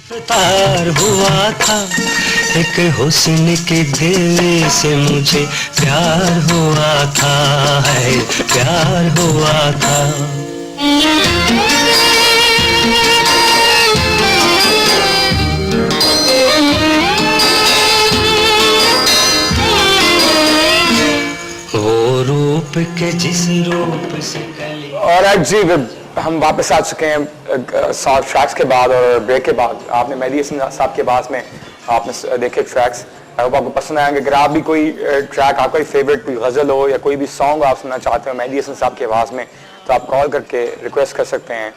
तार हुआ था एक हुस्न के दिल से मुझे प्यार हुआ था, है प्यार हुआ था। वो रूप के जिस रूप से कली। और जी हम वापस आ चुके हैं शॉर्ट ट्रैक्स के बाद और ब्रेक के बाद। आपने मेहदी हसन साहब के आवाज़ में आपने देखे ट्रैक्स, आई होप आपको पसंद आएंगे। अगर आप भी कोई ट्रैक, आपका फेवरेट कोई गज़ल हो या कोई भी सॉन्ग आप सुनना चाहते हो मेहदी हसन साहब की आवाज़ में, तो आप कॉल करके रिक्वेस्ट कर सकते हैं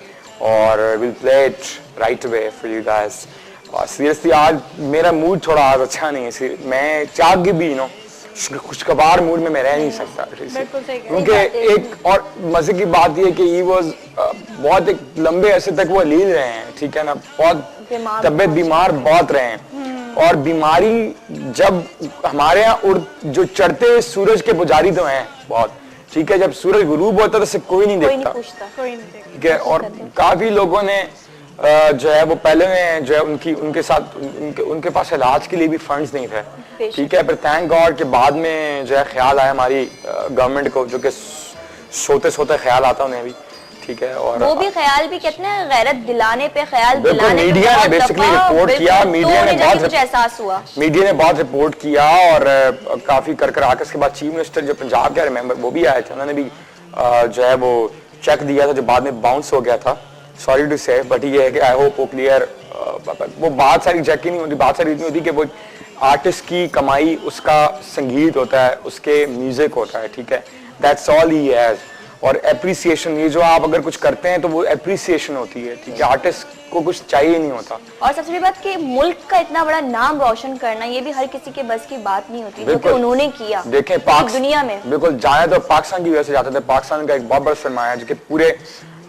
और will play it right away for you guys. और सीरियसली आज मेरा मूड थोड़ा आज अच्छा नहीं है, मैं चाह के भी खुशगवार मूड में मैं रह नहीं सकता, क्योंकि एक और मजे की बात यह कि ही वाज बहुत एक लंबे अरसे तक वो लील रहे हैं, ठीक है ना, बहुत तबियत बीमार बहुत रहे हैं। और बीमारी जब हमारे यहाँ जो चढ़ते सूरज के पुजारी तो हैं बहुत, ठीक है, जब सूरज गुरूब होता है तो कोई नहीं देखता, ठीक है। और काफी लोगों ने जो है वो पहले में जो है उनके साथ उनके पास इलाज के लिए भी फंड्स नहीं थे, ठीक है। पर थैंक गॉड के बाद में जो है ख्याल आया हमारी गवर्नमेंट को, जो कि सोते सोते ख्याल आता उन्हें भी, ठीक है। और वो भी ख्याल भी कितने गैरत दिलाने पे ख्याल दिलाने मीडिया ने बेसिकली रिपोर्ट किया, मीडिया ने बहुत एहसास हुआ, मीडिया ने बहुत रिपोर्ट किया और काफी कर आकर उसके बाद चीफ मिनिस्टर जो पंजाब के रिमेंबर वो भी आए थे, उन्होंने भी जो है वो चेक दिया था जो बाद में बाउंस हो गया था, सॉरी टू से, बट ये है कि आई होप वो क्लियर। वो बात सारी चेक ही नहीं होती, बात सारी इतनी होती कि वो आर्टिस्ट की कमाई उसका संगीत होता है, उसके म्यूजिक होता है, ठीक है, दैट्स ऑल ही हैज। और एप्रिसिएशन, ये जो आप अगर कुछ करते हैं तो वो एप्रिसिएशन होती है, ठीक है, आर्टिस्ट को कुछ चाहिए नहीं होता। और सबसे बड़ी बात कि मुल्क का इतना बड़ा नाम रोशन करना ये भी हर किसी के बस की बात नहीं होती, जो कि उन्होंने किया। देखें दुनिया में बिल्कुल जाए तो पाकिस्तान की वजह से जाते थे, पाकिस्तान का एक बहुत बड़ा सरमाया जो कि पूरे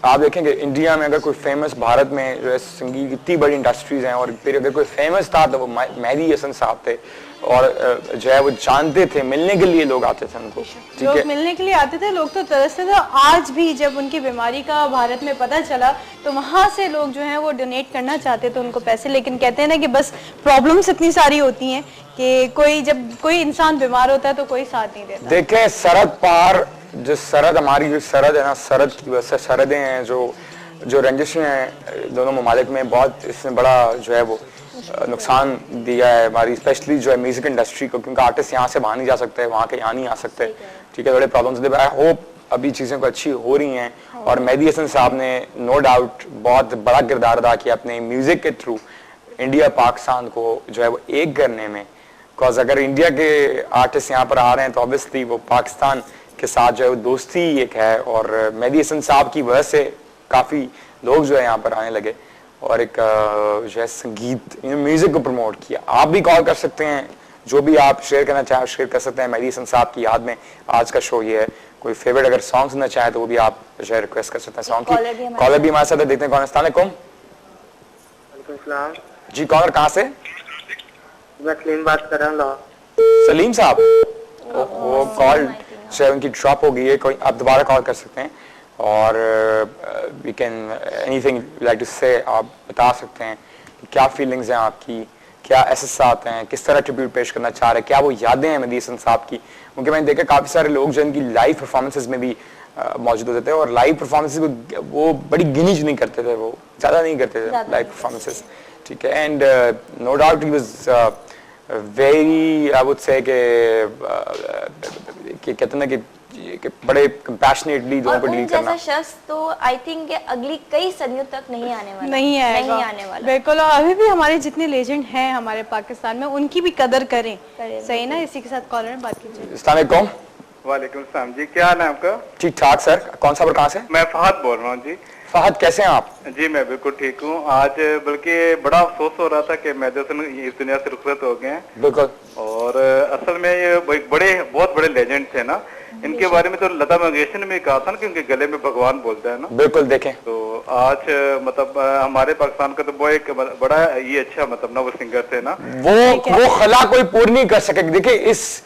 आप देखेंगे इंडिया में अगर कोई फेमस, भारत में जो है संगीत की इतनी बड़ी इंडस्ट्रीज हैं और फिर अगर कोई फेमस था तो वो मेहदी हसन साहब थे और जो है वो जानते थे, मिलने के लिए लोग आते थे उनको, लोग मिलने के लिए आते थे, लोग तो तरसते थे। आज भी जब उनकी बीमारी का भारत में पता चला तो वहाँ से लोग जो हैं वो डोनेट करना चाहते थे उनको पैसे, लेकिन कहते हैं ना कि बस प्रॉब्लम्स इतनी सारी होती हैं कि जब कोई इंसान बीमार होता है तो कोई साथ नहीं देता। देखें सरहद पार, जो सरहद हमारी जो सरहद है ना, सरहद की वजह से सरहदें हैं जो रंजिशें हैं दोनों ममालिक में, बहुत इसने बड़ा जो है वो नुकसान दिया है हमारी, स्पेशली जो है म्यूजिक इंडस्ट्री को, क्योंकि आर्टिस्ट यहाँ से बाहर नहीं जा सकते, वहाँ के यहाँ नहीं आ सकते, ठीक है, बड़े प्रॉब्लम्स होते हैं। आई होप अभी चीज़ें को अच्छी हो रही हैं और मेहदी हसन साहब ने नो डाउट बहुत बड़ा किरदार अदा किया अपने म्यूजिक के थ्रू इंडिया पाकिस्तान को जो है वो एक करने में। बिकॉज अगर इंडिया के आर्टिस्ट यहाँ पर आ रहे हैं तो ऑब्वियसली वो पाकिस्तान के साथ जो है वो दोस्ती एक है, और मेहदी हसन साहब की वजह से काफ़ी लोग जो है यहाँ पर आने लगे और एक जो है संगीत म्यूजिक को प्रमोट किया। आप भी कॉल कर सकते हैं, जो भी आप शेयर करना चाहें शेयर कर सकते हैं मेहदी हसन साहब की याद में। आज का शो ये है, कोई फेवरेट अगर सॉन्ग सुनना चाहे तो वो भी आप जो है रिक्वेस्ट कर सकते हैं सॉन्ग की। कॉलर भी हमारे साथ देखते हैं कौन। अस्सलाम वालेकुम जी, कॉलर कहाँ से? मैं सलीम बात कर रहा हूँ। सलीम साहब, वो कॉल शायद उनकी ड्रॉप हो गई है, कोई आप दोबारा कॉल कर सकते हैं और we can anything like to say आप बता सकते हैं क्या फीलिंग्स हैं आपकी, क्या एहसास हैं, किस तरह ट्रिब्यूट पेश करना चाह रहे हैं, क्या वो यादें हैं मेहदी हसन साहब की। क्योंकि मैंने देखा काफ़ी सारे लोग जो इनकी लाइव परफॉर्मेंसेज में भी मौजूद होते थे और लाइव परफॉर्मेंसेज को वो बड़ी गिनी चुनी करते थे, वो ज़्यादा नहीं करते थे लाइव परफॉर्मेंसेज, ठीक है। And no doubt he was very, I would say कि कहते हैं ना कि बड़े कंपैशनेटली लोगों को डील करना। जैसा शख्स तो आई थिंक अगली कई सदियों तक नहीं आने वाला, नहीं आने वाला बिल्कुल। और अभी भी हमारे जितने लेजेंड हैं हमारे पाकिस्तान में उनकी भी कदर करें, सही ना। इसी के साथ कॉलर में बात कीजिए। अस्सलाम वालेकुम। वालेकुम सलाम जी, क्या हाल है आपका? ठीक ठाक सर, कौन सा कहाँ से? मैं फहद बोल रहा हूँ जी। फहद कैसे हैं आप? जी मैं बिल्कुल ठीक हूँ। आज बल्कि बड़ा अफसोस हो रहा था कि मेहदी हसन इस दुनिया से रुखसत हो गए हैं। बिल्कुल। और असल में ये बहुत बड़े लेजेंड थे ना, इनके बारे में तो लता मंगेशकर ने भी कहा था ना कि उनके गले में भगवान बोलता है ना। बिल्कुल देखें तो आज मतलब हमारे पाकिस्तान का तो वो एक बड़ा ये अच्छा मतलब ना वो सिंगर थे ना, वो खला कोई पूरी नहीं कर सके। देखिए इस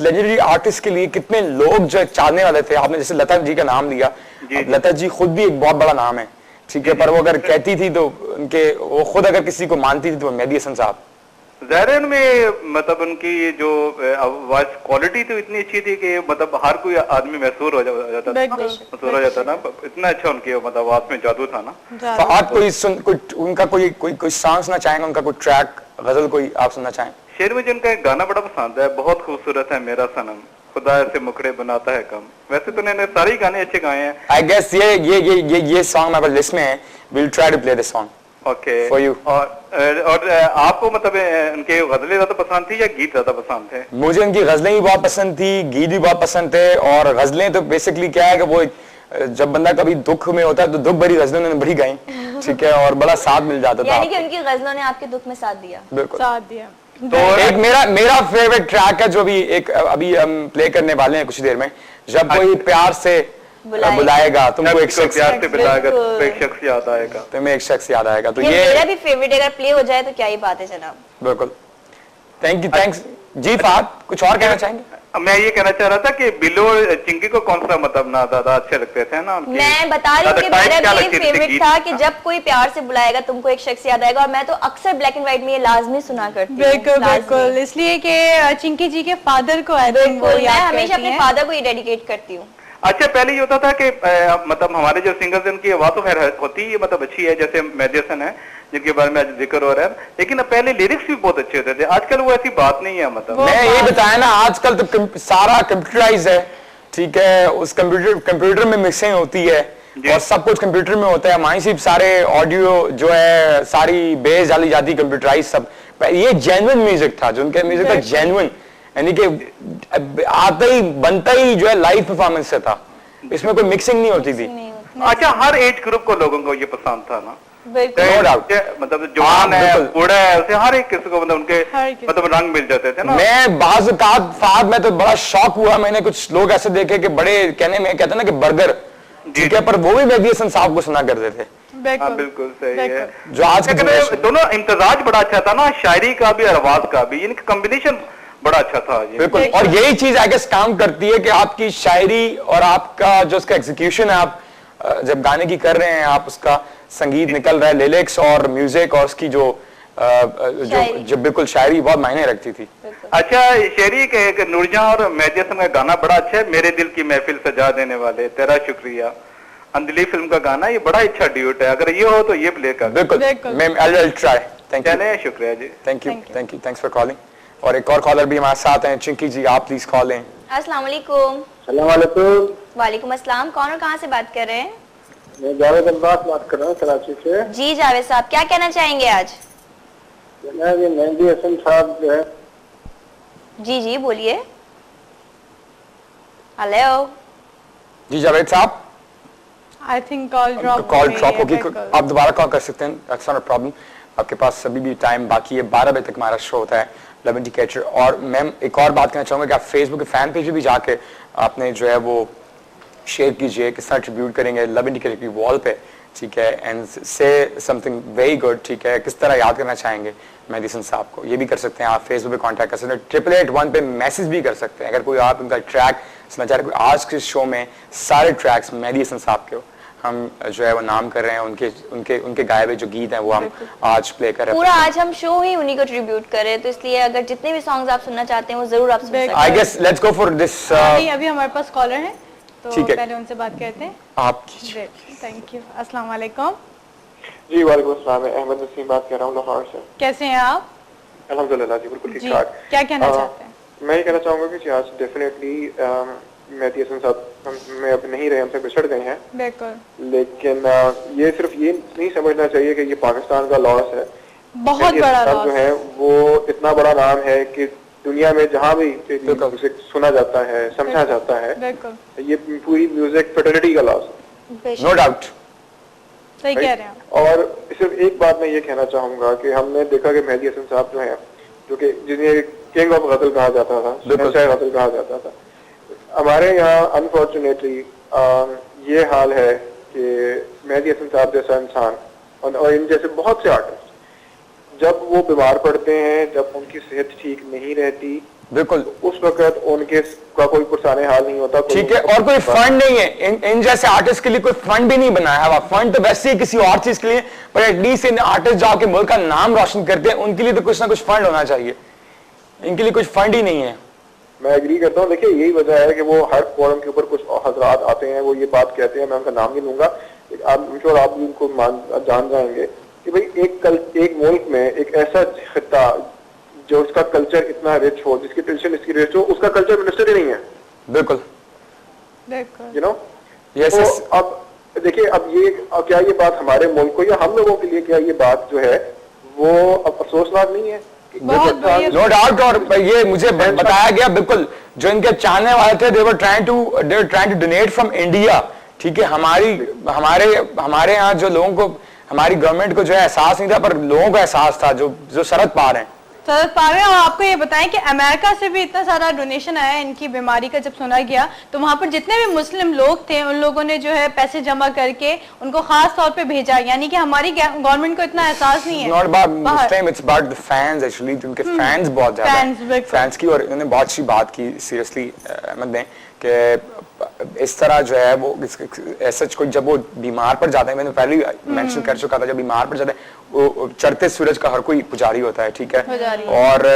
लेजेंडरी आर्टिस्ट के लिए कितने लोग जो चाहने वाले थे। आपने जैसे लता जी का नाम लिया, लता जी खुद भी एक बहुत बड़ा नाम है, ठीक है, पर वो अगर कहती थी तो उनके वो खुद अगर किसी को मानती थी तो मेहदी हसन साहब। ज़ाहिर में मतलब उनकी जो आवाज क्वालिटी तो इतनी अच्छी थी कि मतलब हर कोई आदमी मशहूर हो जाता था, मशहूर हो जाता ना, इतना अच्छा उनकी मतलब आवाज में जादू था ना। तो आप उनका कोई सॉन्ग सुनना चाहेंगे, उनका कोई ट्रैक गजल कोई आप सुनना चाहें? शेर मुझे उनका एक गाना बड़ा पसंद है, बहुत खूबसूरत है मेरा सनम, खुदा ऐसे मुखड़े बनाता है कम। वैसे तो उन्होंने सारे गाने अच्छे गाए हैं। आई गेस ये सॉन्ग मेरे लिस्ट में है, will try to play this song okay for you. और आपको मतलब उनके गजलें ज्यादा पसंद थी या गीत ज्यादा पसंद थे? मुझे उनकी गजलें भी बहुत पसंद थी, गीत भी बहुत पसंद थे। और गजलें तो बेसिकली क्या है कि वो जब बंदा कभी दुख में होता है तो दुख भरी गजलें उन्होंने बड़ी गाई, ठीक है, और बड़ा साथ मिल जाता था। यानी कि उनकी गजलों ने आपके दुख में साथ दिया। बिल्कुल साथ दिया। तो एक मेरा फेवरेट ट्रैक है जो अभी हम प्ले करने वाले हैं कुछ देर में, जब कोई प्यार से बुलाएगा तुमको एक शख्स, प्यार से बुलाएगा तो एक शख्स याद आएगा, तुम्हें एक शख्स याद आएगा। तो ये ये मेरा भी फेवरेट, अगर प्ले हो जाए तो क्या ही बात है जनाब। बिल्कुल, थैंक यू, थैंक्स जी। फहद कुछ और कहना चाहेंगे? मैं ये कहना चाह रहा था कि बिल्लो और चिंकी को कौन सा मतलब ना ज्यादा अच्छे लगते थे ना? मैं बता रही हूँ कि मेरा भी फेवरेट था कि जब कोई प्यार से बुलाएगा तुमको एक शख्स याद आएगा, और मैं तो अक्सर ब्लैक एंड व्हाइट में ये लाजमी सुना करती हूँ। बिल्कुल बिल्कुल, इसलिए कि चिंकी जी के फादर को आई थिंक वो मैं याद हमेशा करती अपने हैं। फादर को ही डेडिकेट करती हूँ। अच्छा, पहले ये होता था कि मतलब हमारे जो सिंगर्स हैं उनकी आवाज तो खैर होती है मतलब अच्छी है, जैसे मेहदी हसन है जिनके बारे में आज जिक्र हो रहा है, लेकिन पहले लिरिक्स भी बहुत अच्छे होते थे। आजकल वो ऐसी बात नहीं है। मतलब मैं ये बताया ना, आजकल तो सारा कंप्यूटराइज है, ठीक है, उस कंप्यूटर में मिक्सिंग होती है और सब कुछ कंप्यूटर में होता है। वहीं से सारे ऑडियो जो है सारी बेस डाली जाती है, कंप्यूटराइज सब। ये जेन्युइन म्यूजिक था, जो उनके म्यूजिक का जेन्युइन, यानी कि आता ही बनता ही जो है लाइव परफॉर्मेंस से था, इसमें कोई मिक्सिंग नहीं होती थी। अच्छा, हर एज ग्रुप को लोगों को ये पसंद था ना? No doubt। मतलब जवान है, बूढ़ा है, उसे हर एक किसी को मतलब उनके मतलब रंग मिल जाते थे ना। मैं बाज़ औक़ात फहद में तो बड़ा शॉक हुआ, मैंने कुछ लोग ऐसे देखे कि बड़े कहने में कहते हैं ना कि बर्गर, ठीक है, पर वो भी मेहदी हसन साहब को सुना करते थे। बिल्कुल सही है। जो आज के दोनों इम्तजाज बड़ा अच्छा था ना, शायरी का भी और आवाज का भी, इनका कॉम्बिनेशन बड़ा अच्छा था। बिल्कुल, और यही चीज आई गेस काम करती है कि आपकी शायरी और आपका जो उसका एग्जीक्यूशन है, आप जब गाने की कर रहे हैं, आप उसका संगीत निकल रहा है, लिरिक्स और म्यूजिक और उसकी जो बिल्कुल शायरी बहुत मायने रखती थी। अच्छा, शायरी के नूरजहां और मेहदी हसन का गाना बड़ा अच्छा है, मेरे दिल की महफिल सजा देने वाले, तेरा शुक्रिया, अंधली फिल्म का गाना, ये बड़ा अच्छा ड्यूट है। अगर ये हो तो ये प्ले कर। बिल्कुल, मैं I'll try। थैंक यू, शुक्रिया जी, thank you, thanks for calling. और एक और कॉलर भी हमारे साथ हैं, चिंकी जी, आप प्लीज कॉल लें। अस्सलाम वालेकुम। वालेकुम अस्सलाम, कौन और कहाँ से बात कर रहे हैं? मैं जावेद अब्बास बात कर रहा हूँ कराची से। जी जावेद साहब, क्या कहना चाहेंगे आज? ये मेहदी हसन साहब जो है, जी जी बोलिए। हेलो जी जावेद साहब, आई थिंक कॉल ड्रॉप होगी, आप दोबारा कॉल कर सकते हैं, दैट्स नॉट अ प्रॉब्लम। आपके पास अभी भी टाइम बाकी है, 12 बजे तक हमारा शो होता है लव इंडिकेटर। और मैम एक और बात कहना चाहूँगा कि आप फेसबुक के फैन पेज पे भी जाके आपने जो है वो शेयर कीजिए, किस तरह ट्रिब्यूट करेंगे लव इंडिकेटर की वॉल पे, ठीक है, एंड से समथिंग वेरी गुड, ठीक है, किस तरह याद करना चाहेंगे मेहदी हसन साहब को, ये भी कर सकते हैं। आप फेसबुक पे कांटेक्ट कर सकते हैं, 8881 पे मैसेज भी कर सकते हैं। अगर कोई आप उनका ट्रैक सुनना चाह रहे हैं, आज के शो में सारे ट्रैक्स मेहदी हसन साहब के हम जो है वो नाम कर रहे हैं, उनके गाए हुए जो गीत हैं वो हम आज प्ले कर रहे हैं। पूरा आज हम शो ही उन्हीं को ट्रिब्यूट कर रहे हैं, तो इसलिए अगर जितने भी सॉन्ग्स आप सुनना चाहते हैं वो जरूर आप सुन सकते हैं। I guess let's go for this. अभी हमारे पास कॉलर हैं, तो ठीक है, पहले उनसे बात करते हैं। आप थैंक यू। अस्सलाम वालेकुम। जी वालेकुम अस्सलाम, मैं अहमद नसीम बात कर रहा हूँ लाहौर से। कैसे हैं आप? अल्हम्दुलिल्लाह जी, बिल्कुल जी, ठीक ठाक। क्या कहना चाहते हैं? मैं ये कहना चाहूँगा कि आज डेफिनेटली मेहदी हसन साहब में अब नहीं रहे, हमसे बिछड़ गए हैं, बिल्कुल, लेकिन ये सिर्फ ये नहीं समझना चाहिए कि ये पाकिस्तान का लॉस है। बहुत मेहदी बड़ा हसन साहब लॉस जो है वो इतना बड़ा नाम है कि दुनिया में जहाँ भी म्यूजिक सुना जाता है, समझा जाता है, बिल्कुल, ये पूरी म्यूजिक फेटर्निटी का लॉस है। नो डाउट, सही कह रहे हैं। और सिर्फ एक बात मैं ये कहना चाहूंगा कि हमने देखा कि मेहदी हसन साहब जो है, जो कि जिन्हें किंग ऑफ गजल कहा जाता था, शहंशाह गजल कहा जाता था, हमारे यहाँ अनफॉर्चुनेटली ये हाल है कि मेहदी हसन साहब जैसा इंसान और इन जैसे बहुत से आर्टिस्ट जब वो बीमार पड़ते हैं, जब उनकी सेहत ठीक नहीं रहती, बिल्कुल उस वक्त उनके का कोई पुरसाने हाल नहीं होता। ठीक है, और कोई फंड नहीं है इन जैसे आर्टिस्ट के लिए, कोई फंड भी नहीं बनाया हुआ। फंड तो वैसे ही किसी और चीज के लिए, पर एटलीस्ट इन आर्टिस्ट जाके मुल्क का नाम रोशन करते हैं, उनके लिए तो कुछ ना कुछ फंड होना चाहिए। इनके लिए कुछ फंड ही नहीं है। मैं एग्री करता हूँ। देखिए यही वजह है कि वो हर फोरम के ऊपर कुछ हजरात आते हैं, वो ये बात कहते हैं, मैं उनका नाम नहीं लूंगा, आप भी उनको जान जाएंगे कि भाई एक मुल्क में एक ऐसा खिता जो उसका कल्चर इतना रिच हो, जिसकी ट्रेडिशन इसकी रिच हो, उसका कल्चर मिनिस्टर ही नहीं है। बिल्कुल, यू नो। यस। तो अब देखिए, अब क्या ये बात हमारे मुल्क को या हम लोगों के लिए क्या ये बात जो है वो अब अफसोसनाक नहीं है? No doubt. और ये मुझे बताया गया, बिल्कुल, जो इनके चाहने वाले थे, they were trying to donate from India. ठीक है, हमारे यहाँ जो लोगों को, हमारी गवर्नमेंट को जो है एहसास नहीं था, पर लोगों को एहसास था जो सरहद पार हैं। सरहद पार है। और आपको ये बताएं कि अमेरिका से भी इतना सारा डोनेशन आया इनकी बीमारी का। जब सुना गया तो वहां पर जितने भी मुस्लिम लोग थे, उन लोगों ने जो है पैसे जमा करके उनको खास तौर पे भेजा। यानी कि हमारी गवर्नमेंट को इतना एहसास नहीं है। Not about Muslim, it's about the fans actually, जिनके फैंस बहुत ज्यादा हैं फैंस की। और इन्होंने बहुत अच्छी बात की, सीरियसली अहमद ने, कि इस तरह जो है वो ऐसा कोई जब वो बीमार पड़ जाते हैं, मैंने पहले मेंशन कर चुका था, जब बीमार पड़ जाते हैं, वो चढ़ते सूरज का हर कोई पुजारी होता है। ठीक है, और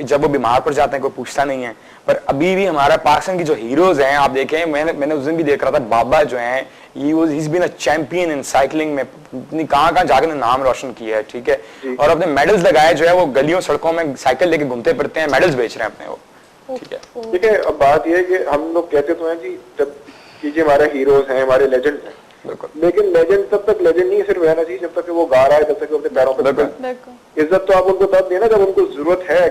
जब वो बीमार पड़ जाते हैं कोई पूछता नहीं है। पर अभी भी हमारा पाकिस्तान की जो हीरोज हैं, आप देखें, मैंने उस दिन भी देख रहा था, बाबा जो हैं, he's been a champion in cycling में, कहाँ जाके नाम रोशन किया है। ठीक है, और अपने मेडल्स लगाए जो है, वो गलियों सड़कों में साइकिल लेके घूमते फिरते हैं, मेडल्स बेच रहे हैं अपने वो। ठीक है, ठीक है। अब बात यह है कि हम लोग कहते तो हैं जी, जब कीजिए हमारे हीरोज हैं, हमारे लेजेंड्स हैं, लेकिन लेजेंड तब तक लेजेंड नहीं सिर्फ रहना चाहिए जब तक कि वो गा रहा है, जब तक वो अपने पैरों पर। इज्जत तो आप उनको तब देना जब उनको जरूरत है,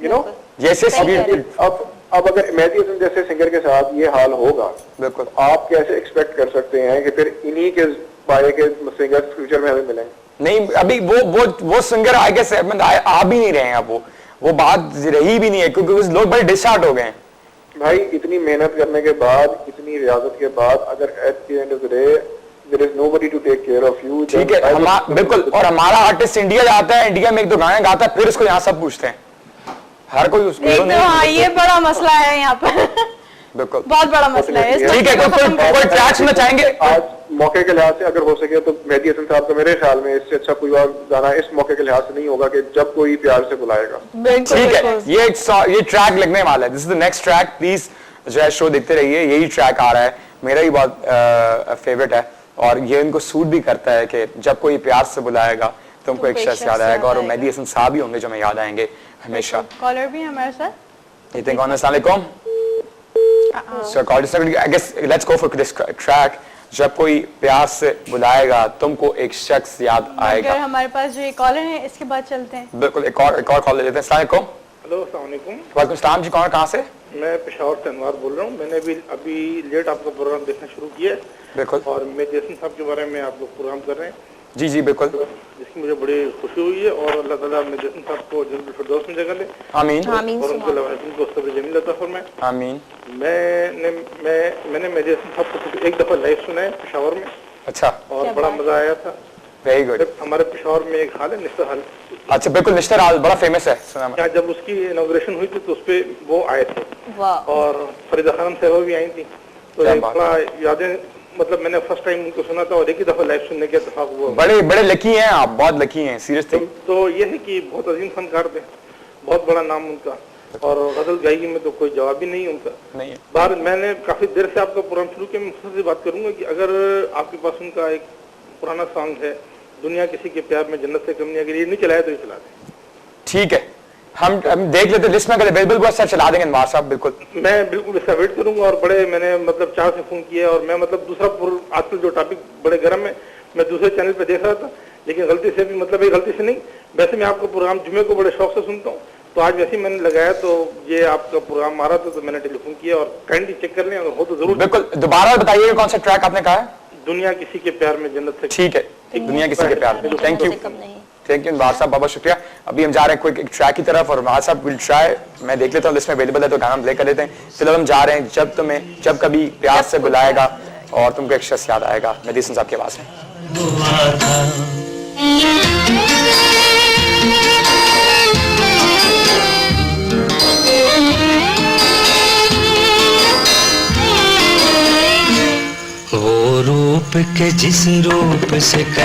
यू नो। जैसे अब अगर मेहदी हसन जैसे सिंगर के साथ ये हाल होगा, बिल्कुल, आप कैसे एक्सपेक्ट कर सकते हैं कि फिर इन्हीं के पाए के सिंगर्स फ्यूचर में हमें मिलेंगे? नहीं, अभी वो सिंगर आगे से आ भी नहीं रहे हैं। अब वो बात रही भी नहीं है, क्योंकि लोग बड़े डिसहार्ट हो गए हैं। भाई इतनी मेहनत करने के बाद, इतनी रियाजत के बाद, अगर at the end of the day there is nobody to take care of you. ठीक है, बिल्कुल। और हमारा आर्टिस्ट इंडिया जाता है, इंडिया में एक दो गाने गाता है, फिर उसको यहाँ सब पूछते हैं, हर कोई उसको। हाँ, ये बड़ा मसला है यहाँ पर। बिल्कुल, बहुत बड़ा मसला है। ठीक है, कोई ट्रैक सुनना चाहेंगे? आज मौके के लिहाज से अगर हो सके तो मेहदी हसन साहब का मेरे ख्याल में इससे अच्छा कोई और गाना इस मौके के लिहाज से नहीं होगा कि जब कोई प्यार से बुलाएगा। ठीक है, ये ट्रैक लगने वाला है। This is the next track. Please जो है शो देखते रहिए, यही ट्रैक आ रहा है, मेरा ही बहुत फेवरेट है, और ये इनको सूट भी करता है कि जब कोई प्यार से बुलाएगा तुमको एक शख्स याद आएगा, और मेहदी हसन साहब ही होंगे जो हमें याद आएंगे हमेशा। कॉलर भी हमारे साथ। अस्सलाम वालेकुम। So I guess let's go for this track. जब कोई प्यास से बुलाएगा तुमको एक शख्स याद आएगा। अगर हमारे पास जो ये कॉलर है, इसके बाद चलते हैं। बिल्कुल, एक और कॉल ले लेते हैं। अस्सलाम वालेकुम। हेलो, अस्सलाम वालेकुम। वालेकुम सलाम जी, कौन, कहाँ से? मैं पेशावर से अनवार बोल रहा हूँ। मैंने अभी लेट आपका प्रोग्राम देखना शुरू किया है। बिल्कुल। और मेहदी हसन साहब के बारे में आप लोग प्रोग्राम कर रहे हैं। जी जी बिल्कुल, जिसकी मुझे बड़ी खुशी हुई है, और अल्लाह ताला मेहदी हसन साहब को जन्नत फिरदौस में जगह ले। आमीन। और उनको लवाज़िम को सब्र जमील अता फरमाए। आमीन। मैंने मेहदी हसन साहब को एक दफा लाइव सुना है पेशावर में। अच्छा, और बड़ा मजा आया था। Very good. हमारे पेशावर में एक हाल है, निस्तर हाल। अच्छा, बिल्कुल, निस्तर हाल बड़ा फेमस है, सुना मैं। जब उसकी इनॉग्रेशन हुई थी तो उसपे वो आए थे, और फरीदा खानम साहबा भी आई थी। तो एक बड़ा यादें, मतलब मैंने फर्स्ट टाइम उनको सुना था और एक ही दफा लाइव सुनने के इत्तेफाक हुआ। बड़े लकी हैं आप, बहुत लकी हैं, सीरियसली। तो ये है कि बहुत अजीम फनकार थे, बहुत बड़ा नाम उनका, और गजल गायकी में तो कोई जवाब ही नहीं उनका। नहीं है। बाहर मैंने काफी देर से आपका प्रोग्राम शुरू किया। मैं मुख्तसर बात करूंगा कि अगर आपके पास उनका एक पुराना सॉन्ग है, दुनिया किसी के प्यार में जन्नत से कम नहीं, अगर ये नहीं चलाया तो ये चला दें। ठीक है, हम देख लेते, लिस्ट में अगर अवेलेबल हुआ सर चला देंगे अनवार साहब। बिल्कुल, मैं बिल्कुल इसका वेट करूंगा। और बड़े मैंने मतलब 4 से फोन किया, और मैं मतलब दूसरा आजकल जो टॉपिक बड़े गर्म है, मैं दूसरे चैनल पे देख रहा था, लेकिन गलती से भी, मतलब एक गलती से नहीं, वैसे मैं आपका प्रोग्राम जुमे को बड़े शौक से सुनता हूँ, तो आज वैसे ही मैंने लगाया तो ये आपका प्रोग्राम आ रहा था, तो मैंने टेलीफोन किया। और काइंडली चेक कर लें, अगर हो तो जरूर। बिल्कुल, दोबारा बताइए कौन सा ट्रैक आपने कहा है? दुनिया किसी के प्यार में जन्नत से। ठीक है, दुनिया किसी के प्यार में। थैंक यू अनवार साहब, बहुत शुक्रिया। अभी हम जा रहे हैं कोई एक ट्रैक की तरफ, और अनवार साहब विल ट्राई, मैं देख लेता हूँ लिस्ट में अवेलेबल है तो गाना प्ले कर लेते हैं। फिलहाल हम जा रहे हैं जब कभी प्यार से बुलाएगा और तुमको एक शख्स याद आएगा, मेहदी हसन साहब की आवाज में। के जिस रूप से